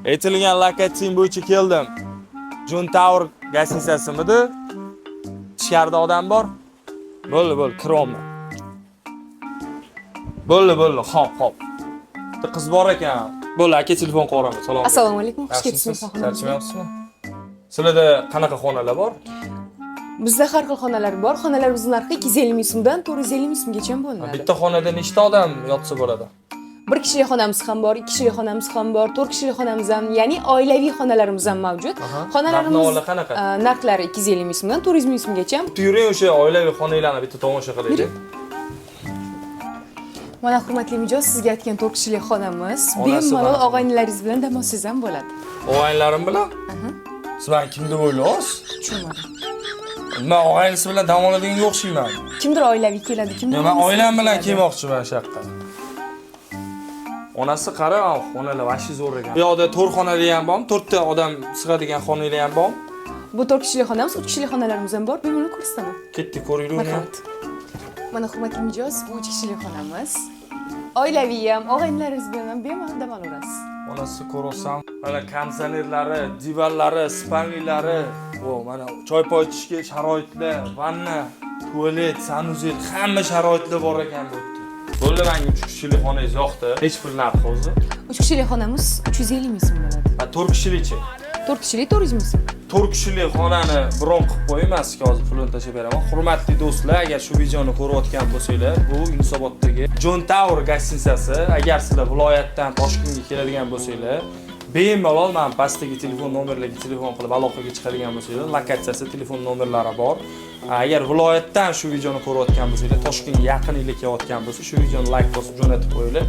Aytilgan lokatsiya bo'yicha keldim. John Tower gastinisasimidi? Ichkarida odam bor. Bo'ldi, kiryapman. Bo'ldi, hop. Bitta qiz bor ekan. Bo'ldi, aka telefon qo'raman. Salom. Assalomu alaykum. Xush kelibsiz. Charchamayapsizmi? Sizlarda qanaqa xonalar bor? Bizda har xil xonalar bor. Xonalarimiz narxi 250 ming so'mdan 450 ming so'mgacha bo'linadi. Bitta xonada nechta odam yotsa bo'ladi? Bir kishilik xonamiz ham bor, 2 kishilik xonamiz ham bor, 4 kishilik xonamiz ham, ya'ni oilaviy xonalarimiz ham mavjud. Xonalarimiz qanaqa? Narxlari 250 ming so'mdan 400 ming so'mgacha. Yuring o'sha oilaviy xonalarni bitta tomosha qilaylik. Mana hurmatli mijoz, sizga aytgan 4 kishilik xonamiz bemalol og'aynilaringiz bilan dam olsangiz ham bo'ladi. Og'aynilarim bilan? Siz meni kim deb o'ylaysiz? Tushunmadim. Men og'aynisi bilan dam oladiganga o'xshayman. Kimdir oilaviy keladi, kimdir. Men oilam bilan kelmoqchiman shu yoqqa. Onasi qara, xonalar vashi zo'r ekan. Bu yoqda 4 xonali ham bormi? 4 ta odam sig'adigan xonalar ham bormi? Bu 4 kishilik xonamiz, 3 kishilik xonalarimiz ham bor. Bemalol ko'rsataman. Ketdik, ko'ringlar. Mana hurmatli mijoz, bu 3 kishilik xonamiz. Oilaviy ham, og'aynilaringiz bilan bemalol dam olasiz. Onasi ko'rsam, mana konditsionerlari, divanlari, spalnilari, mana choy-poy ichishga sharoitlar, vanna, tualet, sanuzel, hamma sharoitlar bor ekan bu yerda. Bo'ldi, menga 3 kishilik xonangiz yoqdi. Hech bir narx hozir. 3 kishilik xonamiz 350 ming so'm bo'ladi. Va 4 kishilikchi? 4 kishilik 400 ming so'm. 4 kishilik xonani bron qilib qo'yman, sizga hozir pulini tashab beraman. Hurmatli do'stlar, agar shu videoni ko'rayotgan bo'lsanglar, bu Yunusoboddagi John Tower gastinisasi. Agar sizlar viloyatdan Toshkentga keladigan bo'lsanglar, bemalol men pastdagi telefon nomerlariga telefon qilib aloqaga chiqadigan bo'lsanglar, lokatsiyasi, telefon nomerlari bor. Agar viloyatdan shu videoni ko'rayotgan bo'lsanglar, Toshkentga yaqinlikka kelayotgan bo'lsa, shu videoni like bosib jo'natib qo'yinglar.